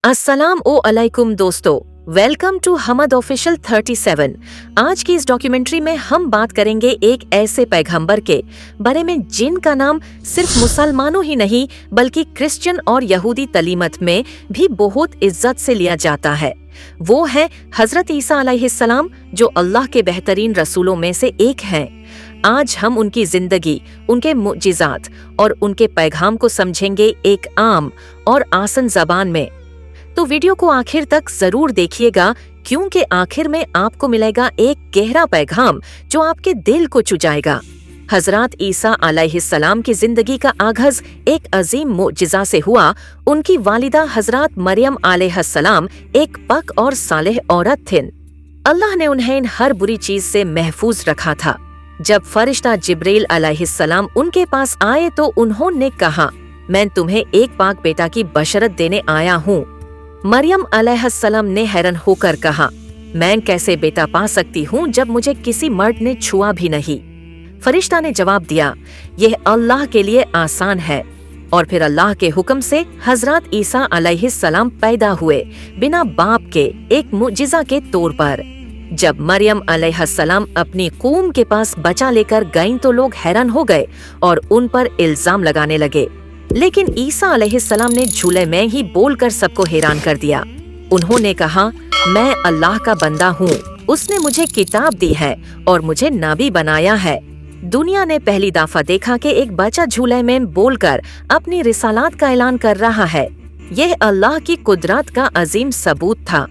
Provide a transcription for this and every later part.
अस्सलाम अलैकुम दोस्तों, वेलकम टू हमद ऑफिशियल 37। आज की इस डॉक्यूमेंट्री में हम बात करेंगे एक ऐसे पैगंबर के बारे में जिनका नाम सिर्फ मुसलमानों ही नहीं बल्कि क्रिश्चियन और यहूदी तलीमत में भी बहुत इज्जत से लिया जाता है। वो है हजरत ईसा अलैहिस्सलाम, जो अल्लाह के बेहतरीन रसूलों में से एक हैं। आज हम उनकी जिंदगी, उनके मुअजिज़ात और उनके पैगाम को समझेंगे एक आम और आसान ज़बान में। तो वीडियो को आखिर तक जरूर देखिएगा, क्योंकि आखिर में आपको मिलेगा एक गहरा पैगाम जो आपके दिल को छू जाएगा। हजरत ईसा अलैहिस्सलाम की जिंदगी का आगाज एक अजीम मुअजिज़ा से हुआ। उनकी वालिदा हजरत मरियम अलैहिस्सलाम एक पाक और सालेह औरत थीं। अल्लाह ने उन्हें हर बुरी चीज से महफूज रखा था। जब फरिश्ता जिब्रील अलैहिस्सलाम उनके पास आए तो उन्होंने कहा, मैं तुम्हें एक पाक बेटा की बशरत देने आया हूँ। मरियम अलैहिस्सलाम ने हैरान होकर कहा, मैं कैसे बेटा पा सकती हूँ जब मुझे किसी मर्द ने छुआ भी नहीं। फरिश्ता ने जवाब दिया, यह अल्लाह के लिए आसान है। और फिर अल्लाह के हुक्म से हजरत ईसा अलैहिस्सलाम पैदा हुए, बिना बाप के, एक मुअजिज़ा के तौर पर। जब मरियम अलैहिस्सलाम अपनी कौम के पास बच्चा लेकर गईं तो लोग हैरान हो गए और उन पर इल्जाम लगाने लगे। लेकिन ईसा अलैहिस्सलाम ने झूले में ही बोलकर सबको हैरान कर दिया। उन्होंने कहा, मैं अल्लाह का बंदा हूँ, उसने मुझे किताब दी है और मुझे नबी बनाया है। दुनिया ने पहली दफा देखा कि एक बच्चा झूले में बोलकर अपनी रिसालत का ऐलान कर रहा है। यह अल्लाह की कुदरत का अजीम सबूत था।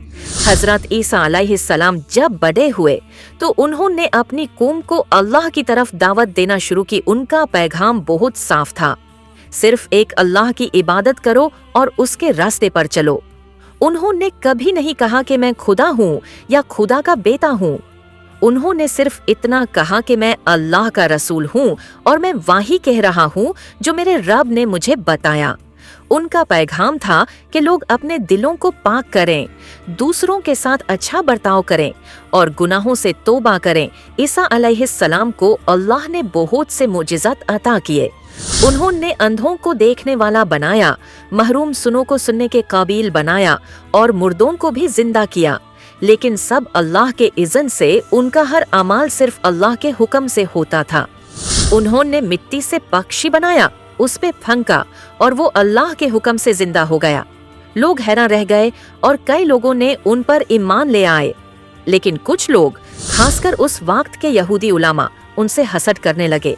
हजरत ईसा अलैहिस्सलाम जब बड़े हुए तो उन्होंने अपनी कौम को अल्लाह की तरफ दावत देना शुरू की। उनका पैगाम बहुत साफ था, सिर्फ एक अल्लाह की इबादत करो और उसके रास्ते पर चलो। उन्होंने कभी नहीं कहा कि मैं खुदा हूँ या खुदा का बेटा हूँ। उन्होंने सिर्फ इतना कहा कि मैं अल्लाह का रसूल हूँ और मैं वही कह रहा हूँ जो मेरे रब ने मुझे बताया। उनका पैगाम था कि लोग अपने दिलों को पाक करें, दूसरों के साथ अच्छा बर्ताव करें और गुनाहों से तौबा करें। ईसा अलैहिस्सलाम को अल्लाह ने बहुत से मुअजिज़ात अता किए। उन्होंने अंधों को देखने वाला बनाया, महरूम सुनों को सुनने के काबिल बनाया और मुर्दों को भी जिंदा किया। लेकिन सब अल्लाह के इज़्न से। उनका हर अमाल सिर्फ अल्लाह के हुक्म से होता था। उन्होंने मिट्टी से पक्षी बनाया, उस पे फंका और वो अल्लाह के हुक्म से जिंदा हो गया। लोग हैरान रह गए और कई लोगों ने उन पर ईमान ले आए। लेकिन कुछ लोग, खासकर उस वक्त के यहूदी उलामा, उनसे हसद करने लगे।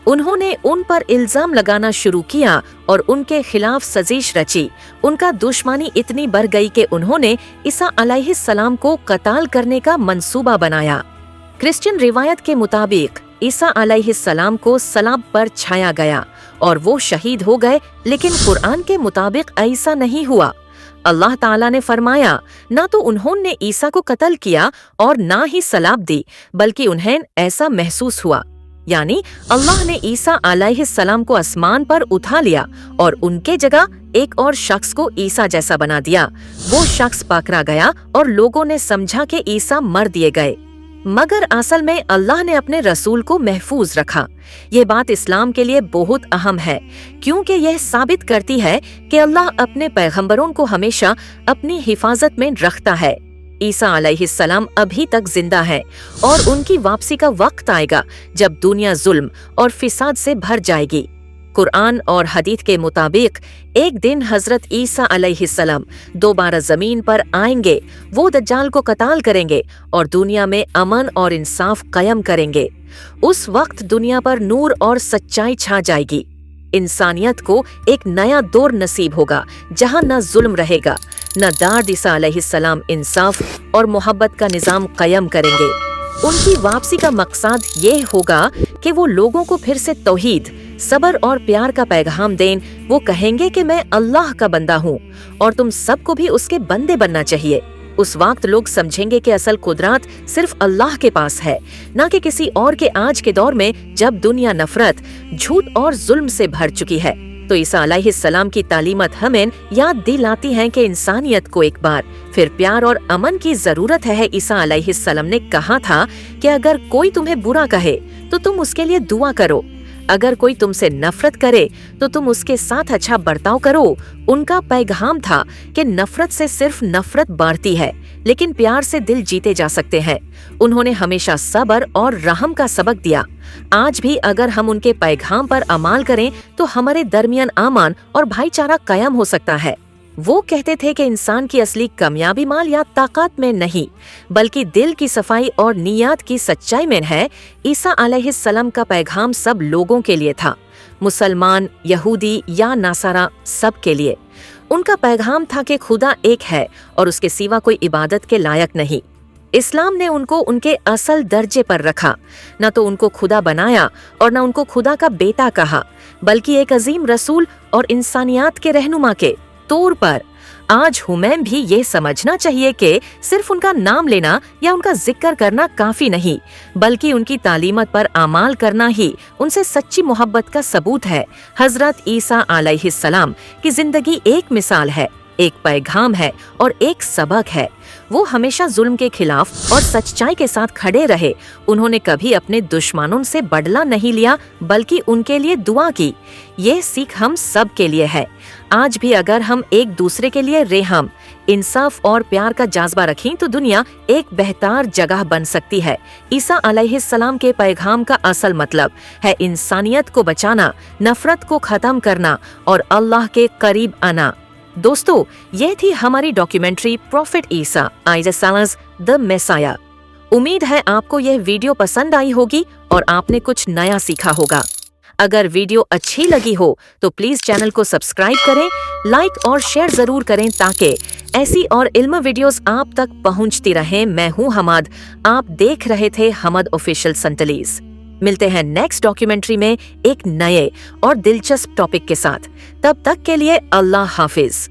उन्होंने उन पर इल्जाम लगाना शुरू किया और उनके खिलाफ साजिश रची। उनका दुश्मनी इतनी बढ़ गई कि उन्होंने ईसा अलैहिस्सलाम को कत्ल करने का मंसूबा बनाया। क्रिश्चियन रिवायत के मुताबिक ईसा अलैहिस्सलाम को सलाब पर छाया गया और वो शहीद हो गए। लेकिन कुरान के मुताबिक ऐसा नहीं हुआ। अल्लाह ताला ने फरमाया, ना तो उन्होंने ईसा को कत्ल किया और ना ही सलाब दी, बल्कि उन्हें ऐसा महसूस हुआ। यानी अल्लाह ने ईसा अलैहिस्सलाम को आसमान पर उठा लिया और उनके जगह एक और शख्स को ईसा जैसा बना दिया। वो शख्स पकड़ा गया और लोगों ने समझा कि ईसा मर दिए गए, मगर असल में अल्लाह ने अपने रसूल को महफूज रखा। ये बात इस्लाम के लिए बहुत अहम है, क्योंकि यह साबित करती है कि अल्लाह अपने पैगंबरों को हमेशा अपनी हिफाजत में रखता है। ईसा अलैहिस्सलाम अभी तक जिंदा है और उनकी वापसी का वक्त आएगा जब दुनिया जुल्म और फिसाद से भर जाएगी। कुरान और हदीथ के मुताबिक एक दिन हजरत ईसा अलैहिस्सलाम दोबारा जमीन पर आएंगे। वो दज्जाल को कत्ल करेंगे और दुनिया में अमन और इंसाफ कायम करेंगे। उस वक्त दुनिया पर नूर और सच्चाई छा जाएगी। इंसानियत को एक नया दौर नसीब होगा जहां न जुल्म रहेगा, न दाद। ईसा अलैहिस्सलाम इंसाफ और मोहब्बत का निजाम कायम करेंगे। उनकी वापसी का मकसद ये होगा कि वो लोगों को फिर से तौहीद, सब्र और प्यार का पैगाम दें। वो कहेंगे कि मैं अल्लाह का बंदा हूँ और तुम सबको भी उसके बंदे बनना चाहिए। उस वक्त लोग समझेंगे कि असल कुदरत सिर्फ अल्लाह के पास है, न कि किसी और के। आज के दौर में जब दुनिया नफरत, झूठ और जुल्म से भर चुकी है, तो ईसा अलैहिस्सलाम की तालीमत हमें याद दिलाती हैं कि इंसानियत को एक बार फिर प्यार और अमन की जरूरत है। ईसा अलैहिस्सलाम ने कहा था कि अगर कोई तुम्हें बुरा कहे तो तुम उसके लिए दुआ करो। अगर कोई तुमसे नफरत करे तो तुम उसके साथ अच्छा बर्ताव करो। उनका पैगाम था कि नफरत से सिर्फ नफरत बढ़ती है, लेकिन प्यार से दिल जीते जा सकते हैं। उन्होंने हमेशा सब्र और रहम का सबक दिया। आज भी अगर हम उनके पैगाम पर अमल करें तो हमारे दरमियान अमन और भाईचारा कायम हो सकता है। वो कहते थे कि इंसान की असली कामयाबी माल या ताकत में नहीं, बल्कि दिल की सफाई और नियत की सच्चाई में है। ईसा अलैहिस्सलाम का पैगाम सब लोगों के लिए था, मुसलमान, यहूदी या नासारा, सब के लिए। उनका पैगाम था कि खुदा एक है और उसके सिवा कोई इबादत के लायक नहीं। इस्लाम ने उनको उनके असल दर्जे पर रखा, न तो उनको खुदा बनाया और न उनको खुदा का बेटा कहा, बल्कि एक अजीम रसूल और इंसानियत के रहनुमा के तौर पर। आज हमें भी ये समझना चाहिए कि सिर्फ उनका नाम लेना या उनका जिक्र करना काफी नहीं, बल्कि उनकी तालीमत पर अमल करना ही उनसे सच्ची मोहब्बत का सबूत है। हजरत ईसा अलैहिस्सलाम की जिंदगी एक मिसाल है, एक पैगाम है और एक सबक है। वो हमेशा जुल्म के खिलाफ और सच्चाई के साथ खड़े रहे। उन्होंने कभी अपने दुश्मनों से बदला नहीं लिया, बल्कि उनके लिए दुआ की। ये सीख हम सब के लिए है। आज भी अगर हम एक दूसरे के लिए रहम, इंसाफ और प्यार का जज्बा रखें तो दुनिया एक बेहतर जगह बन सकती है। ईसा अलैहिस्सलाम के पैगाम का असल मतलब है इंसानियत को बचाना, नफरत को खत्म करना और अल्लाह के करीब आना। दोस्तों, ये थी हमारी documentary prophet Isa is the Messiah. उम्मीद है आपको यह वीडियो पसंद आई होगी और आपने कुछ नया सीखा होगा। अगर वीडियो अच्छी लगी हो तो प्लीज चैनल को सब्सक्राइब करें, लाइक और शेयर जरूर करें ताकि ऐसी और इल्म वीडियोस आप तक पहुंचती रहें। मैं हूं हमद, आप देख रहे थे हमद ऑफिशियल संतलीस। मिलते हैं नेक्स्ट डॉक्यूमेंट्री में एक नए और दिलचस्प टॉपिक के साथ। तब तक के लिए अल्लाह हाफिज।